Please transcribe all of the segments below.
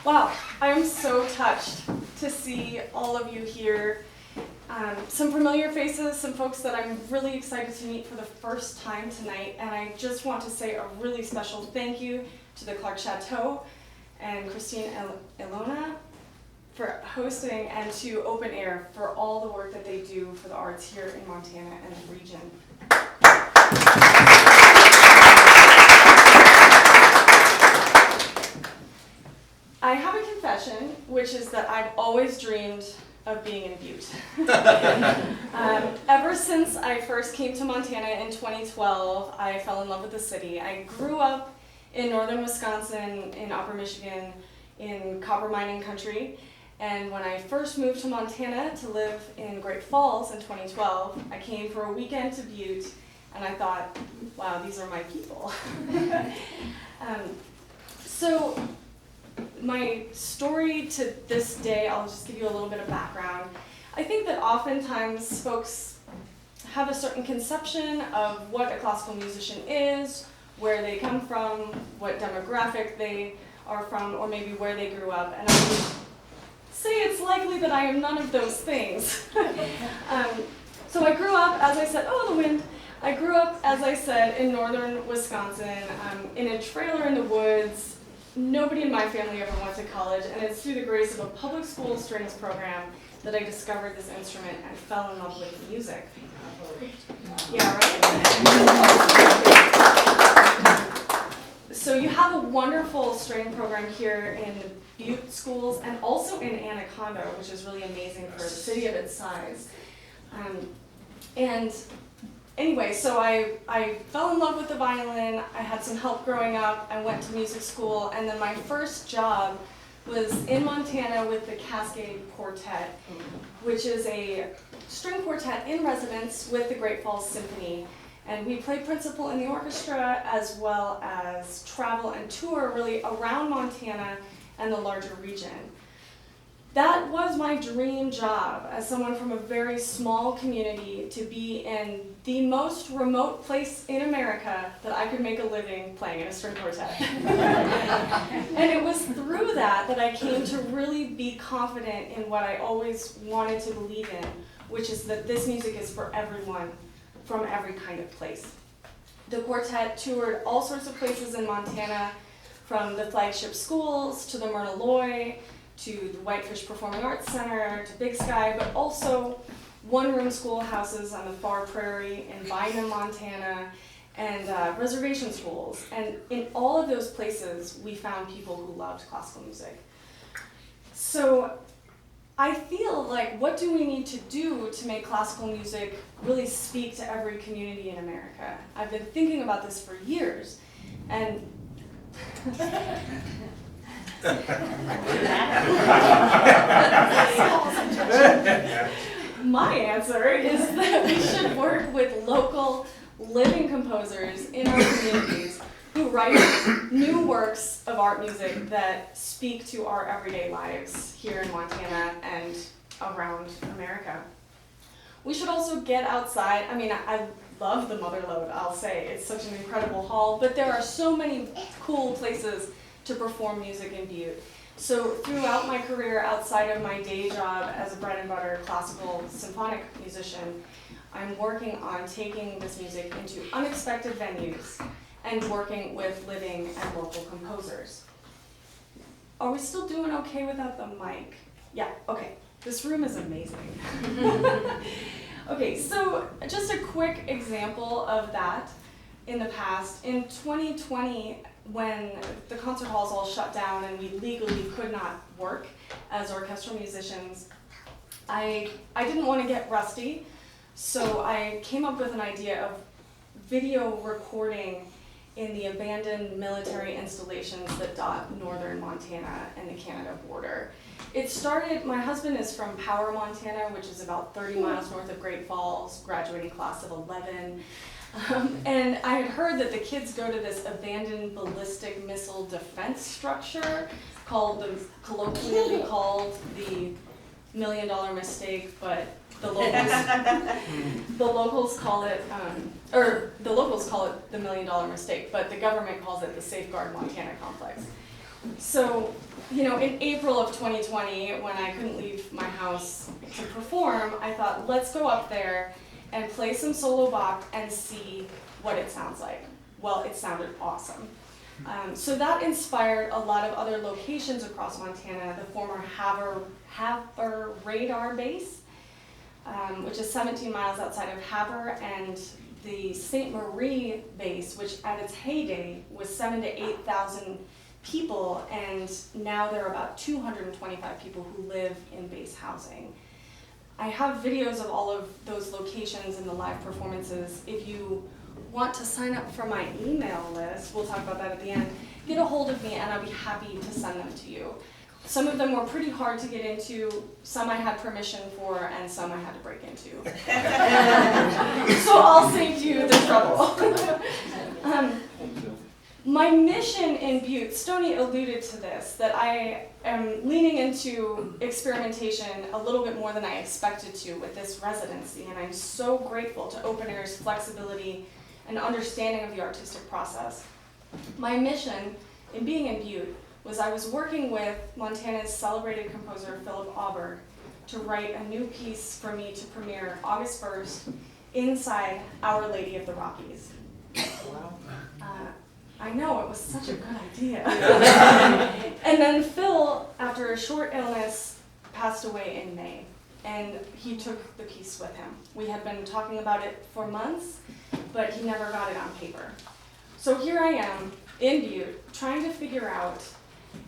Wow, I'm so touched to see all of you here. Some familiar faces, some folks that I'm really excited to meet for the first time tonight, and I just want to say a really special thank you to the Clark Chateau and Christine Ilona for hosting, and to Open Air for all the work that they do for the arts here in Montana and the region. I have a confession, which is that I've always dreamed of being in Butte. Ever since I first came to Montana in 2012, I fell in love with the city. I grew up in northern Wisconsin, in upper Michigan, in copper mining country. And when I first moved to Montana to live in Great Falls in 2012, I came for a weekend to Butte, and I thought, wow, these are my people. So my story to this day, I'll just give you a little bit of background. I think that oftentimes folks have a certain conception of what a classical musician is, where they come from, what demographic they are from, or maybe where they grew up. And I would say it's likely that I am none of those things. So I grew up, as I said, the wind. I grew up, as I said, in northern Wisconsin, in a trailer in the woods. Nobody in my family ever went to college, and it's through the grace of a public school strings program that I discovered this instrument and fell in love with music. Yeah, right? So you have a wonderful string program here in the Butte schools and also in Anaconda, which is really amazing for a city of its size. And anyway, so I fell in love with the violin. I had some help growing up. I went to music school, and then my first job was in Montana with the Cascade Quartet, which is a string quartet in residence with the Great Falls Symphony. And we played principal in the orchestra as well as travel and tour really around Montana and the larger region. That was my dream job as someone from a very small community, to be in the most remote place in America that I could make a living playing in a string quartet. And it was through that I came to really be confident in what I always wanted to believe in, which is that this music is for everyone from every kind of place. The quartet toured all sorts of places in Montana, from the flagship schools to the Myrna Loy, to the Whitefish Performing Arts Center, to Big Sky, but also one-room schoolhouses on the far prairie in Bynum, Montana, and reservation schools. And in all of those places, we found people who loved classical music. So I feel like, what do we need to do to make classical music really speak to every community in America? I've been thinking about this for years, and my answer is that we should work with local living composers in our communities who write new works of art music that speak to our everyday lives here in Montana and around America. We should also get outside. I mean, I love the Motherlode, I'll say. It's such an incredible hall, but there are so many cool places to perform music in Butte. So throughout my career, outside of my day job as a bread and butter classical symphonic musician, I'm working on taking this music into unexpected venues and working with living and local composers. Are we still doing okay without the mic? Yeah, okay. This room is amazing. Okay, so just a quick example of that in the past. In 2020, when the concert halls all shut down and we legally could not work as orchestral musicians, I didn't want to get rusty, so I came up with an idea of video recording in the abandoned military installations that dot northern Montana and the Canada border. It started, my husband is from Power, Montana, which is about 30 miles north of Great Falls, graduating class of 11. And I had heard that the kids go to this abandoned ballistic missile defense structure colloquially called the $1 million mistake, but the locals call it the $1 million mistake, but the government calls it the Safeguard Montana Complex. So, in April of 2020, when I couldn't leave my house to perform, I thought, let's go up there and play some solo Bach and see what it sounds like. Well, it sounded awesome. So that inspired a lot of other locations across Montana, the former Havre Radar Base, which is 17 miles outside of Havre, and the St. Marie Base, which at its heyday was 7,000 to 8,000 people, and now there are about 225 people who live in base housing. I have videos of all of those locations and the live performances. If you want to sign up for my email list, we'll talk about that at the end, get a hold of me and I'll be happy to send them to you. Some of them were pretty hard to get into, some I had permission for, and some I had to break into. So I'll save you the trouble. My mission in Butte, Stoney alluded to this, that I am leaning into experimentation a little bit more than I expected to with this residency, and I'm so grateful to Open Air's flexibility and understanding of the artistic process. My mission in being in Butte was I was working with Montana's celebrated composer Philip Auberg to write a new piece for me to premiere August 1st inside Our Lady of the Rockies. Wow. I know, it was such a good idea. And then Phil, after a short illness, passed away in May, and he took the piece with him. We had been talking about it for months, but he never got it on paper. So here I am in Butte, trying to figure out,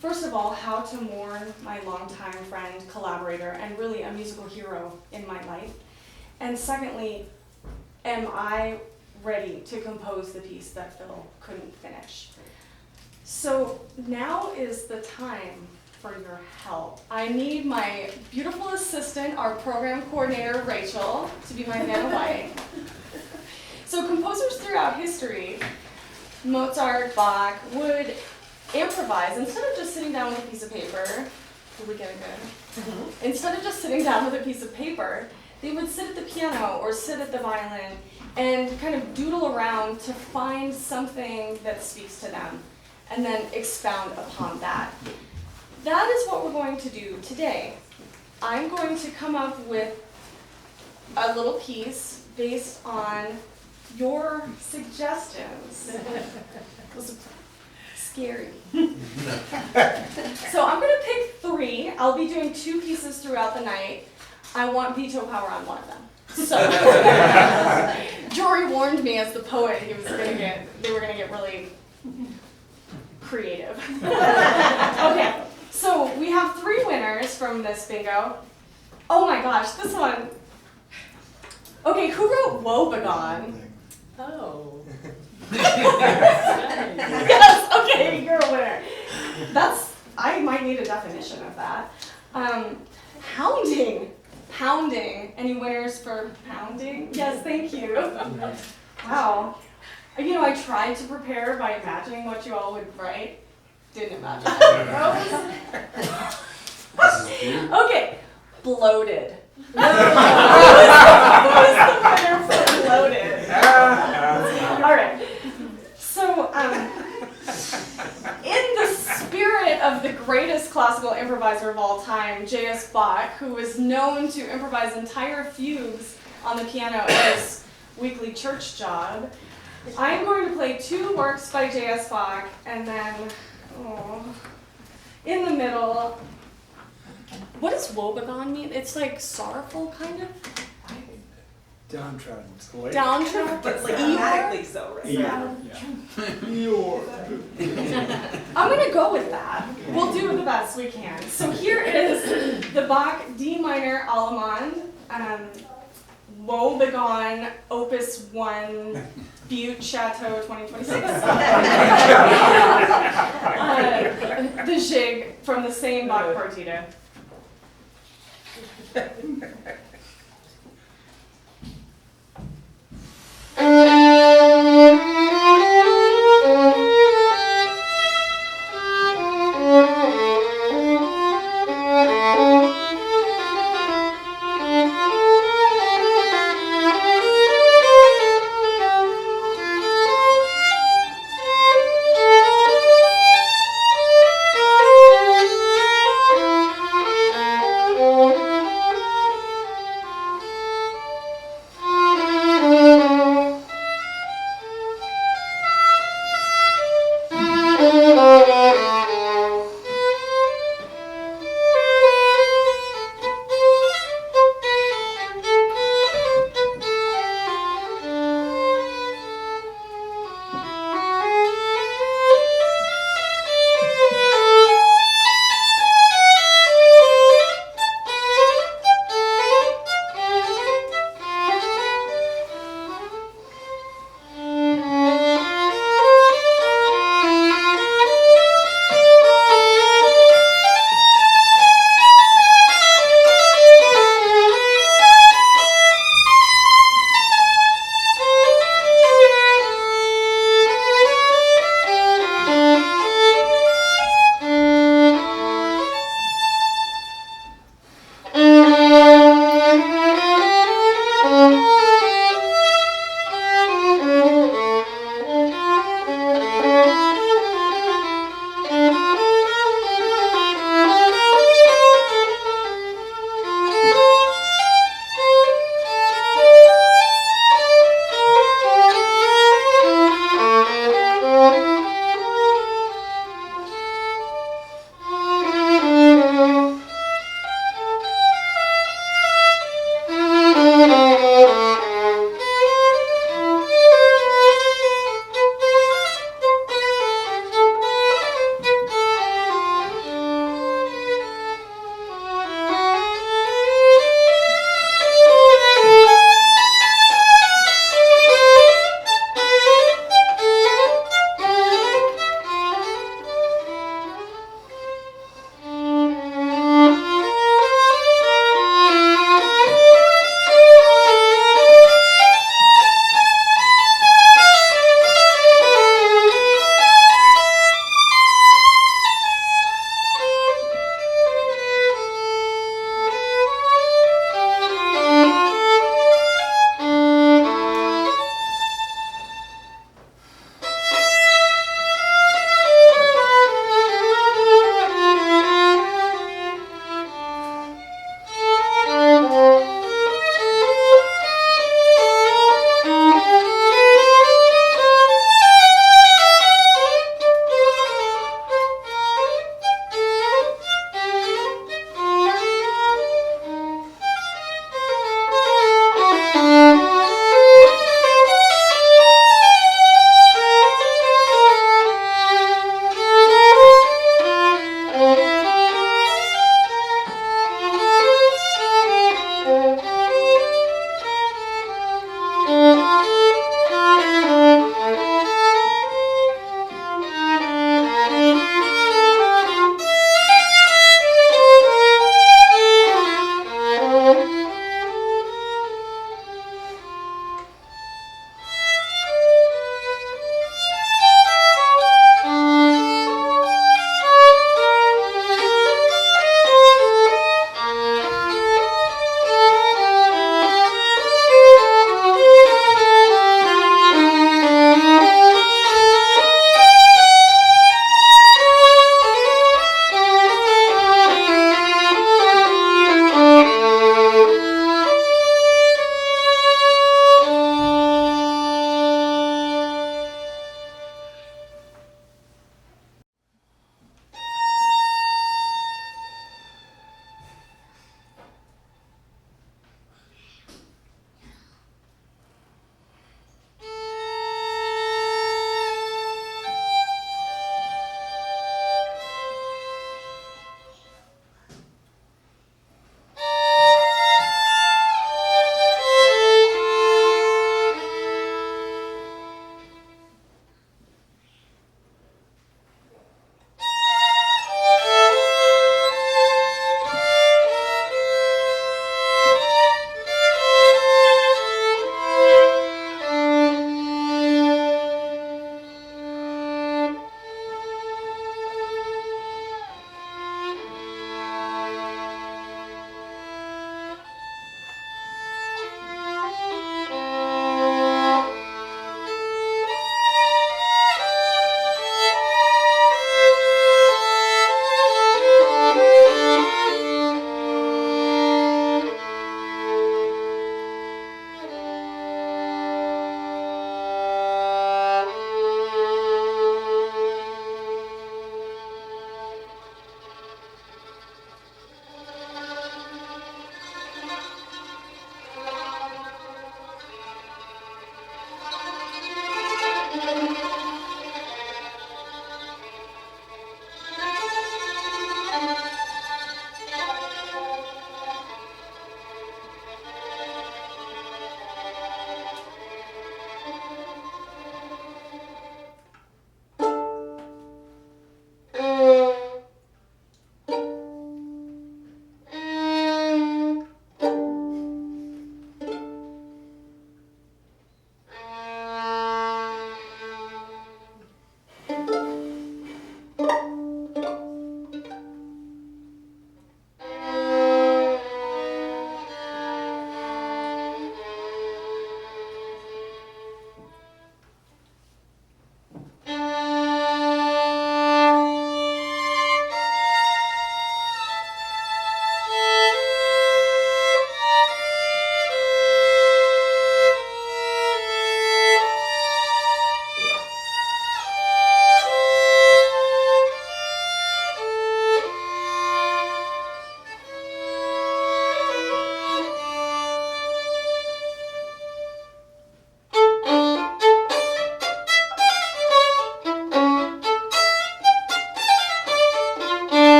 first of all, how to mourn my longtime friend, collaborator, and really a musical hero in my life. And secondly, am I ready to compose the piece that Phil couldn't finish? So now is the time for your help. I need my beautiful assistant, our program coordinator, Rachel, to be my Vanna White. So composers throughout history, Mozart, Bach, would improvise instead of just sitting down with a piece of paper. Did we get it good? Mm-hmm. Instead of just sitting down with a piece of paper, they would sit at the piano or sit at the violin and kind of doodle around to find something that speaks to them and then expound upon that. That is what we're going to do today. I'm going to come up with a little piece based on your suggestions. It was scary. So I'm going to pick 3. Were be doing 2 pieces throughout the night. I want veto power on one of them. So Jory warned me as the poet they were going to get really creative. Okay, so we have 3 winners from this bingo. Oh my gosh, this one. Okay, who wrote Woebegone? Oh. Yes, okay, you're a winner. I might need a definition of that. Hounding. Pounding. Any winners for pounding? Yes, thank you. Wow. I tried to prepare by imagining what you all would write. Didn't imagine it. Okay, bloated. Who is the winner for bloated? All right. So, in the spirit of the greatest classical improviser of all time, J.S. Bach, who was known to improvise entire fugues on the piano in his weekly church job, I'm going to play 2 works by J.S. Bach, and then, in the middle, what does woebegone mean? It's like sorrowful, kind of? Downtrodden. Downtrodden? But like automatically so, right? Yeah. I'm going to go with that. We'll do the best we can. So here is the Bach D minor Allemande, Woebegone, Opus 1, Butte Chateau 2026. The Jig from the same Bach Partita.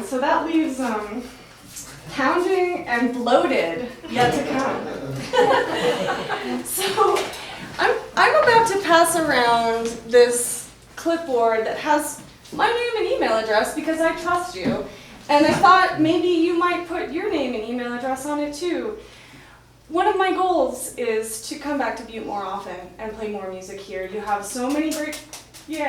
So that leaves pounding and bloated yet to come. So I'm about to pass around this clipboard that has my name and email address because I trust you. And I thought maybe you might put your name and email address on it too. One of my goals is to come back to Butte more often and play more music here. You have so many great, you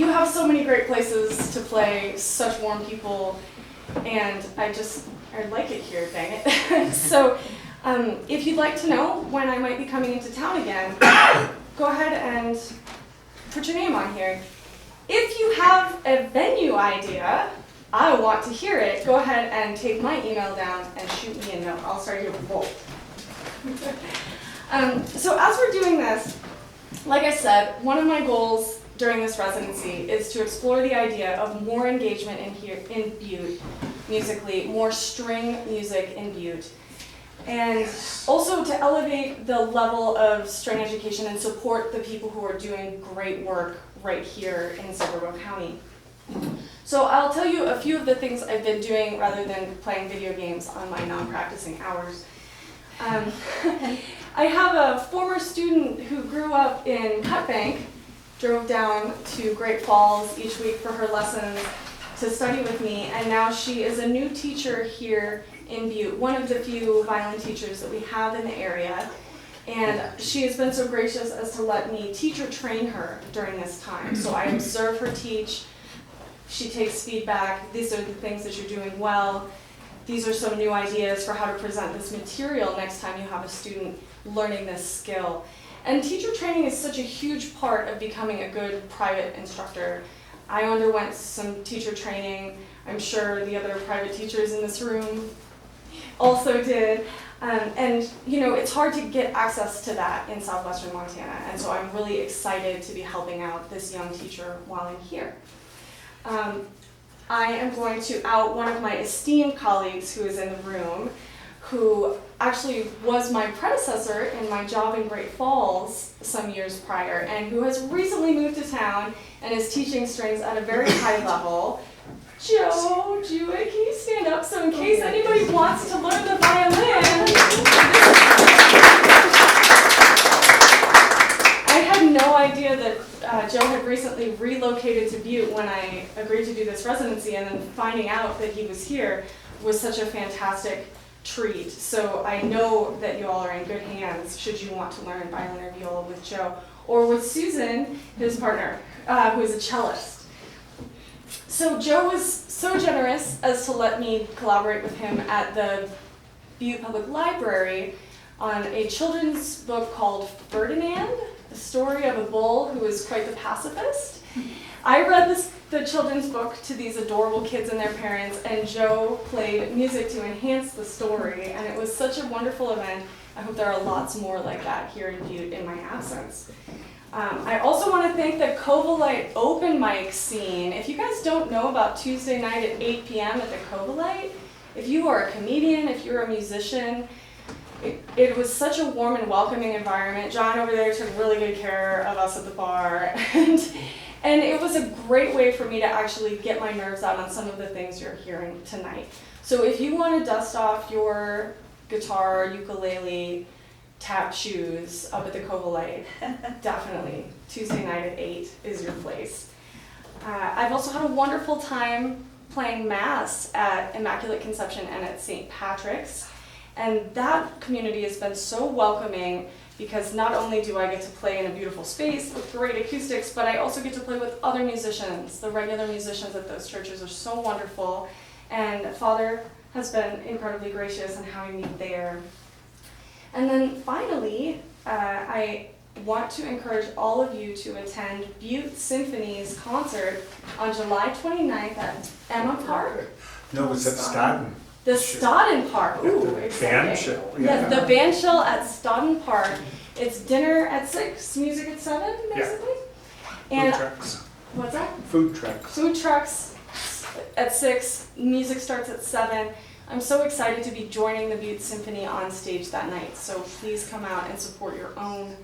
have so many great places to play, such warm people, and I like it here, dang it. So if you'd like to know when I might be coming into town again, go ahead and put your name on here. If you have a venue idea, I want to hear it. Go ahead and take my email down and shoot me a note. I'll start here with Bolt. So as we're doing this, like I said, one of my goals during this residency is to explore the idea of more engagement in Butte musically, more string music in Butte, and also to elevate the level of string education and support the people who are doing great work right here in Somerville County. So I'll tell you a few of the things I've been doing rather than playing video games on my non-practicing hours. I have a former student who grew up in Cut Bank, drove down to Great Falls each week for her lessons to study with me, and now she is a new teacher here in Butte, one of the few violin teachers that we have in the area. And she has been so gracious as to let me teach or train her during this time. So I observe her teach. She takes feedback. These are the things that you're doing well. These are some new ideas for how to present this material next time you have a student learning this skill. And teacher training is such a huge part of becoming a good private instructor. I underwent some teacher training. I'm sure the other private teachers in this room also did. And you know, it's hard to get access to that in southwestern Montana. And so I'm really excited to be helping out this young teacher while I'm here. I am going to out one of my esteemed colleagues who is in the room, who actually was my predecessor in my job in Great Falls some years prior, and who has recently moved to town and is teaching strings at a very high level. Joe Jewett, can you stand up so in case anybody wants to learn the violin? I had no idea that Joe had recently relocated to Butte when I agreed to do this residency, and then finding out that he was here was such a fantastic treat. So I know that you all are in good hands should you want to learn violin or viola with Joe, or with Susan, his partner, who is a cellist. So Joe was so generous as to let me collaborate with him at the Butte Public Library on a children's book called Ferdinand, the story of a bull who was quite the pacifist. I read the children's book to these adorable kids and their parents, and Joe played music to enhance the story, and it was such a wonderful event. I hope there are lots more like that here in Butte in my absence. I also want to thank the Covalite open mic scene. If you guys don't know about Tuesday night at 8 p.m. at the Covalite, if you are a comedian, if you're a musician, it was such a warm and welcoming environment. John over there took really good care of us at the bar. And it was a great way for me to actually get my nerves out on some of the things you're hearing tonight. So if you want to dust off your guitar, ukulele, tap shoes up at the Covalite. Definitely. Tuesday night at 8 is your place. I've also had a wonderful time playing Mass at Immaculate Conception and at St. Patrick's. And that community has been so welcoming because not only do I get to play in a beautiful space with great acoustics, but I also get to play with other musicians. The regular musicians at those churches are so wonderful. And Father has been incredibly gracious in having me there. And then finally, I want to encourage all of you to attend Butte Symphony's concert on July 29th at Emma Park. No, it's at Stoughton. The Stoughton Park. Ooh, The exciting. band shell. Yes, the band shell at Stoughton Park. It's dinner at 6, music at 7, basically. And Food trucks. what's that? Food trucks. Food trucks at 6, music starts at 7. I'm so excited to be joining the Butte Symphony on stage that night, so please come out and support your own.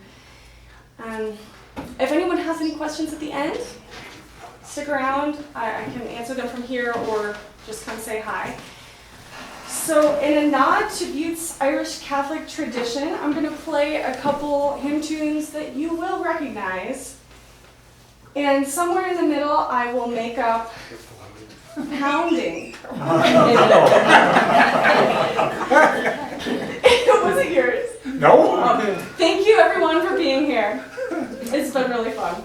If anyone has any questions at the end, stick around. I can answer them from here or just come say hi. So in a nod to Butte's Irish Catholic tradition, I'm going to play a couple hymn tunes that you will recognize. And somewhere in the middle, I will make up pounding. Was it yours? No? Thank you everyone for being here. It's been really fun.